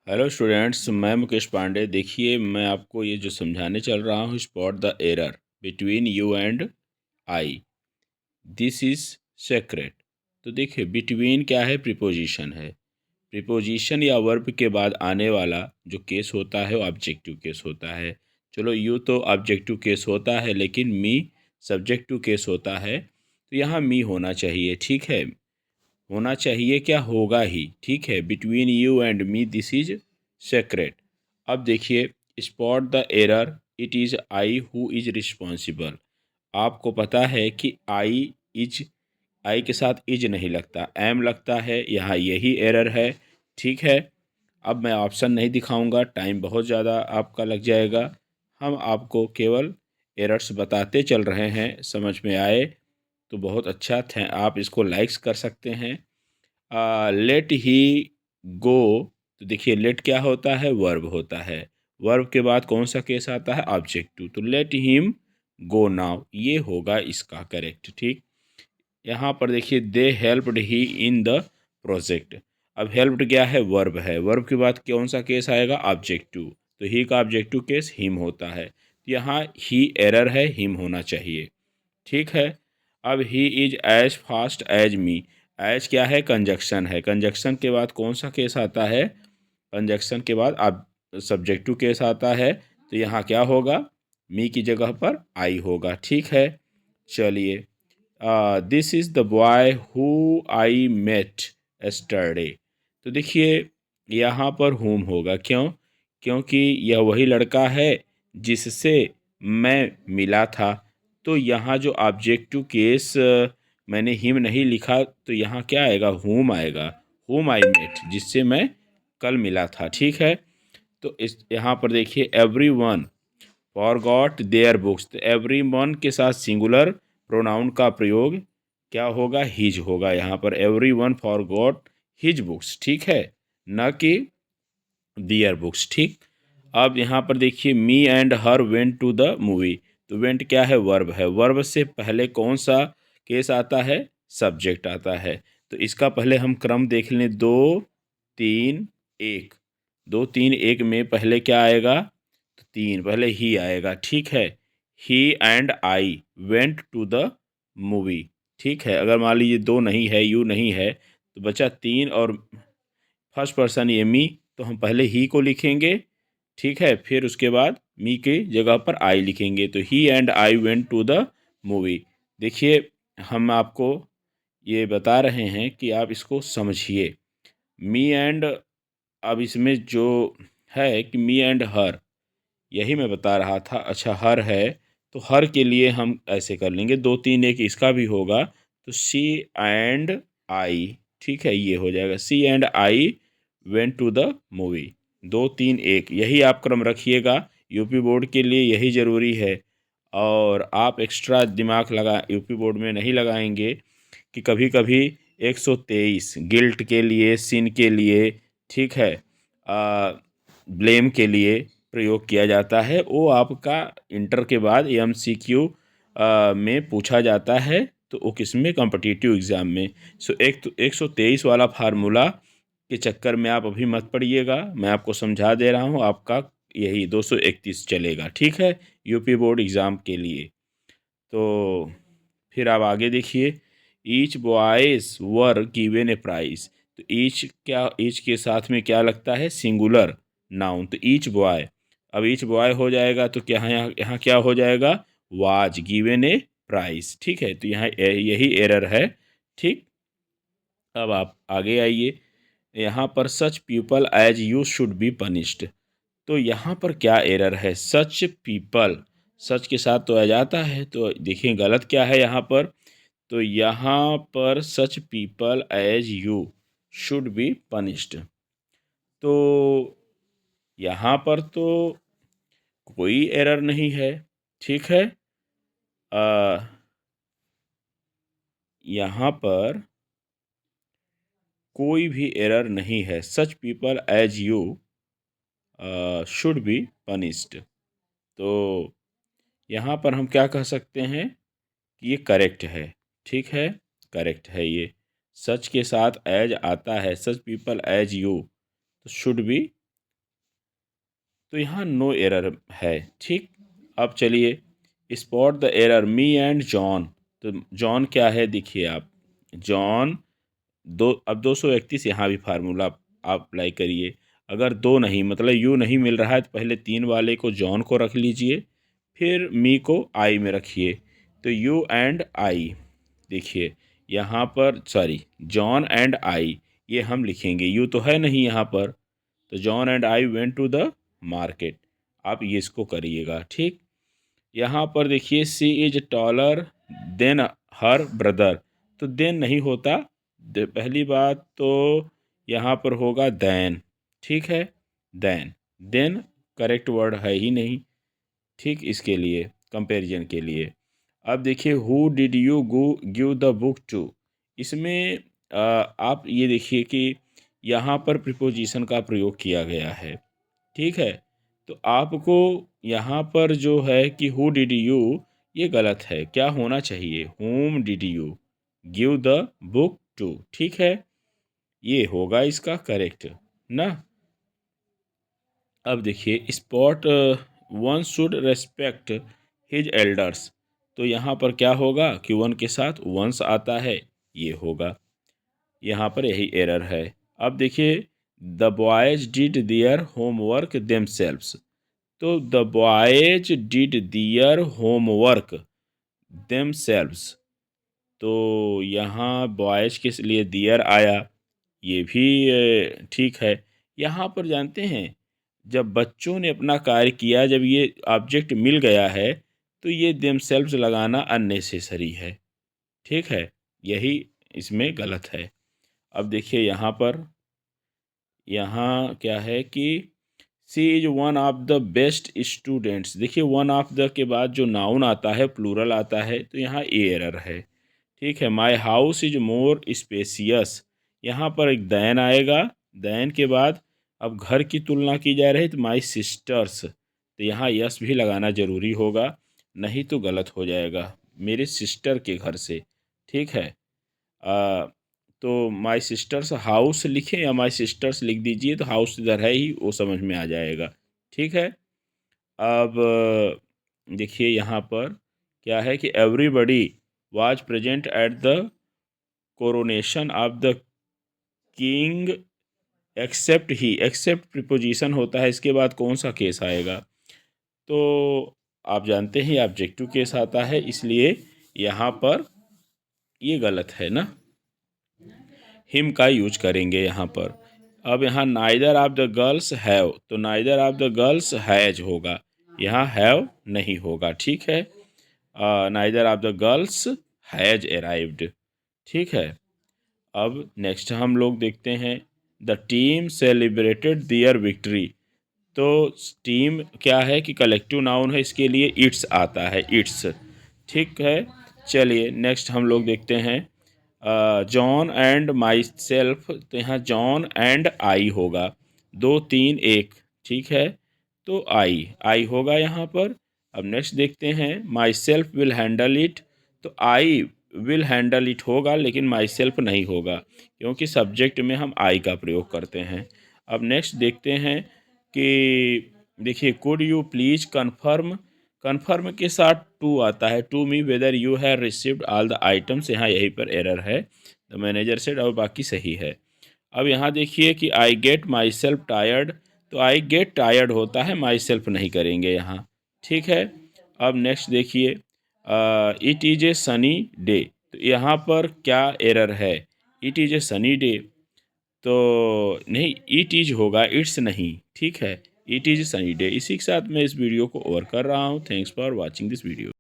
Hello students, मैं मुकेश पांडे। देखिए, मैं आपको ये जो समझाने चल रहा हूँ, spot the error between you and I, this is secret. तो देखिए, बिटवीन क्या है? प्रीपोजिशन है। प्रीपोजिशन या वर्ब के बाद आने वाला जो केस होता है वो ऑब्जेक्टिव केस होता है। चलो, यू तो ऑब्जेक्टिव केस होता है, लेकिन मी सब्जेक्टिव केस होता है। तो यहाँ मी होना चाहिए, ठीक है। होना चाहिए क्या? होगा ही, ठीक है। Between you and me this is secret. अब देखिए, spot the error, it is I who is responsible. आपको पता है कि आई के साथ इज नहीं लगता, एम लगता है। यहाँ यही एरर है, ठीक है। अब मैं ऑप्शन नहीं दिखाऊंगा, टाइम बहुत ज़्यादा आपका लग जाएगा। हम आपको केवल एरर्स बताते चल रहे हैं। समझ में आए तो बहुत अच्छा थे। आप इसको लाइक्स कर सकते हैं। लेट ही गो। तो देखिए, लेट क्या होता है? वर्ब होता है। वर्ब के बाद कौन सा केस आता है? ऑब्जेक्टिव। तो लेट हिम गो नाउ, ये होगा इसका करेक्ट, ठीक। यहाँ पर देखिए, दे helped he in the project. अब हेल्प्ड क्या है? वर्ब है। वर्ब के बाद कौन सा केस आएगा? ऑब्जेक्टिव। तो ही का ऑब्जेक्टिव केस हिम होता है। तो यहाँ ही एरर है, हिम होना चाहिए, ठीक है। अब he is as fast as me. As क्या है? कंजक्शन है। कंजक्शन के बाद कौन सा केस आता है? कंजक्शन के बाद अब सब्जेक्टिव केस आता है। तो यहाँ क्या होगा? मी की जगह पर आई होगा, ठीक है। चलिए, this is the boy who I met yesterday. तो देखिए, यहाँ पर हुम होगा। क्यों? क्योंकि यह वही लड़का है जिससे मैं मिला था। तो यहाँ जो ऑब्जेक्टिव केस मैंने हिम नहीं लिखा, तो यहाँ क्या आएगा? हुम आएगा। हुम आई मेट, जिससे मैं कल मिला था, ठीक है। तो इस यहाँ पर देखिए, every one forgot their books. तो एवरी वन के साथ सिंगुलर प्रोनाउन का प्रयोग क्या होगा? हिज होगा। यहाँ पर every one forgot his books, ठीक है, न कि दियर बुक्स, ठीक। अब यहाँ पर देखिए, me and her went to the movie. तो वेंट क्या है? वर्ब है। वर्ब से पहले कौन सा केस आता है? सब्जेक्ट आता है। तो इसका पहले हम क्रम देख लें। दो तीन एक। दो तीन एक में पहले क्या आएगा? तो तीन, पहले ही आएगा, ठीक है। He and I went to the movie, ठीक है। अगर मान लीजिए दो नहीं है, यू नहीं है, तो बचा तीन और फर्स्ट पर्सन ये मी। तो हम पहले ही को लिखेंगे, ठीक है, फिर उसके बाद मी की जगह पर आई लिखेंगे। तो he and I went to the movie. देखिए, हम आपको ये बता रहे हैं कि आप इसको समझिए। मी एंड, अब इसमें जो है कि मी एंड हर, यही मैं बता रहा था। अच्छा, हर है तो हर के लिए हम ऐसे कर लेंगे, दो तीन एक इसका भी होगा। तो सी एंड आई, ठीक है, ये हो जाएगा। She and I went to the movie. दो तीन एक, यही आप क्रम रखिएगा। यूपी बोर्ड के लिए यही ज़रूरी है। और आप एक्स्ट्रा दिमाग लगा यूपी बोर्ड में नहीं लगाएंगे कि कभी कभी 123 गिल्ट के लिए, सिन के लिए, ठीक है, ब्लेम के लिए प्रयोग किया जाता है। वो आपका इंटर के बाद एमसीक्यू में पूछा जाता है। तो वो किस में? कॉम्पिटिटिव एग्ज़ाम में। सो 123 वाला फार्मूला के चक्कर में आप अभी मत पड़िएगा। मैं आपको समझा दे रहा हूँ। आपका यही 231 चलेगा, ठीक है, यूपी बोर्ड एग्ज़ाम के लिए। तो फिर आप आगे देखिए, each boys were given a prize. तो ईच क्या? ईच के साथ में क्या लगता है? Singular noun. तो ईच बॉय, अब ईच बॉय हो जाएगा तो क्या है? यहाँ क्या हो जाएगा? वाज गिवन ए प्राइज, ठीक है। तो यहाँ यही एरर है, ठीक। अब आप आगे आइए। यहाँ पर such people as you should be punished. तो यहाँ पर क्या एरर है? सच पीपल, सच के साथ तो आ जाता है। तो देखिए, गलत क्या है यहाँ पर? तो यहाँ पर such people as you should be punished. तो यहाँ पर तो कोई एरर नहीं है, ठीक है। यहाँ पर कोई भी एरर नहीं है। Such people as you should be punished. तो यहाँ पर हम क्या कह सकते हैं कि ये करेक्ट है, ठीक है, करेक्ट है ये। सच के साथ एज आता है, सच पीपल एज यू, तो शुड बी तो यहाँ नो एरर है। ठीक, अब चलिए spot the error me and John. तो जॉन क्या है, देखिए आप, जॉन दो, अब 231 यहाँ भी फार्मूला आप अप्लाई करिए। अगर दो नहीं, मतलब यू नहीं मिल रहा है, तो पहले 3 वाले को जॉन को रख लीजिए, फिर मी को आई में रखिए। तो यू एंड आई, देखिए यहाँ पर, सॉरी, जॉन एंड आई ये हम लिखेंगे, यू तो है नहीं यहाँ पर। तो John and I went to the market, आप ये इसको करिएगा। ठीक, यहाँ पर देखिए she is taller than her brother, तो देन नहीं होता, पहली बात तो यहाँ पर होगा दैन। ठीक है, दैन, देन करेक्ट वर्ड है ही नहीं। ठीक, इसके लिए कंपैरिजन के लिए। अब देखिए who did you go give the book to, इसमें आप ये देखिए कि यहाँ पर प्रिपोजिशन का प्रयोग किया गया है। ठीक है, तो आपको यहाँ पर जो है कि हु डिड यू, ये गलत है, क्या होना चाहिए, whom did you give the book to. ठीक है, ये होगा इसका करेक्ट ना। अब देखिए spot one should respect his elders, तो यहाँ पर क्या होगा कि वन के साथ वंस आता है, ये होगा, यहाँ पर यही एरर है। अब देखिए the boys did their homework themselves, तो the boys did their homework themselves, तो यहाँ बॉयज के लिए दियर आया, ये भी ठीक है। यहाँ पर जानते हैं जब बच्चों ने अपना कार्य किया, जब ये ऑब्जेक्ट मिल गया है, तो ये देमसेल्व्स लगाना अननेसेसरी है। ठीक है, यही इसमें गलत है। अब देखिए यहाँ पर, यहाँ क्या है कि she is one of the best students, देखिए वन ऑफ द के बाद जो नाउन आता है प्लूरल आता है, तो यहाँ ए एरर है। ठीक है, my house is more spacious, यहाँ पर एक दैन आएगा, दैन के बाद अब घर की तुलना की जा रही है, तो माई सिस्टर्स, तो यहाँ यस भी लगाना ज़रूरी होगा, नहीं तो गलत हो जाएगा, मेरे सिस्टर के घर से। ठीक है, तो माई सिस्टर्स हाउस लिखें या माई सिस्टर्स लिख दीजिए, तो हाउस इधर है ही, वो समझ में आ जाएगा। ठीक है, अब देखिए यहाँ पर क्या है कि everybody was present at the coronation of the king except he, except preposition होता है, इसके बाद कौन सा केस आएगा, तो आप जानते हैं ऑब्जेक्टिव केस आता है, इसलिए यहाँ पर ये गलत है ना, हिम का यूज करेंगे यहाँ पर। अब यहाँ neither of the girls have, तो neither of the girls has होगा, यहाँ हैव नहीं होगा। ठीक है, neither of the girls has arrived. ठीक है, अब नेक्स्ट हम लोग देखते हैं the team celebrated their victory, तो टीम क्या है कि कलेक्टिव नाउन है, इसके लिए इट्स आता है, इट्स। ठीक है, चलिए नेक्स्ट हम लोग देखते हैं जॉन एंड माई सेल्फ, तो यहाँ जॉन एंड आई होगा, 2 3 1। ठीक है, तो आई आई होगा यहाँ पर। अब नेक्स्ट देखते हैं my self will handle it, तो आई विल हैंडल इट होगा, लेकिन माई सेल्फ नहीं होगा, क्योंकि सब्जेक्ट में हम आई का प्रयोग करते हैं। अब नेक्स्ट देखते हैं कि देखिए could you please confirm, confirm के साथ टू आता है, to me whether you have received all the items, यहाँ यहीं पर एरर है, द मैनेजर सेड, और बाकी सही है। अब यहाँ देखिए कि I get my self tired, तो आई गेट टायर्ड होता है, माई सेल्फ नहीं करेंगे यहाँ। ठीक है, अब नेक्स्ट देखिए it is a sunny day, तो यहाँ पर क्या एरर है, it is a sunny day, तो नहीं, इट इज होगा, इट्स नहीं। ठीक है, इट इज सनी डे। इसी के साथ मैं इस वीडियो को ओवर कर रहा हूँ। Thanks for watching this video.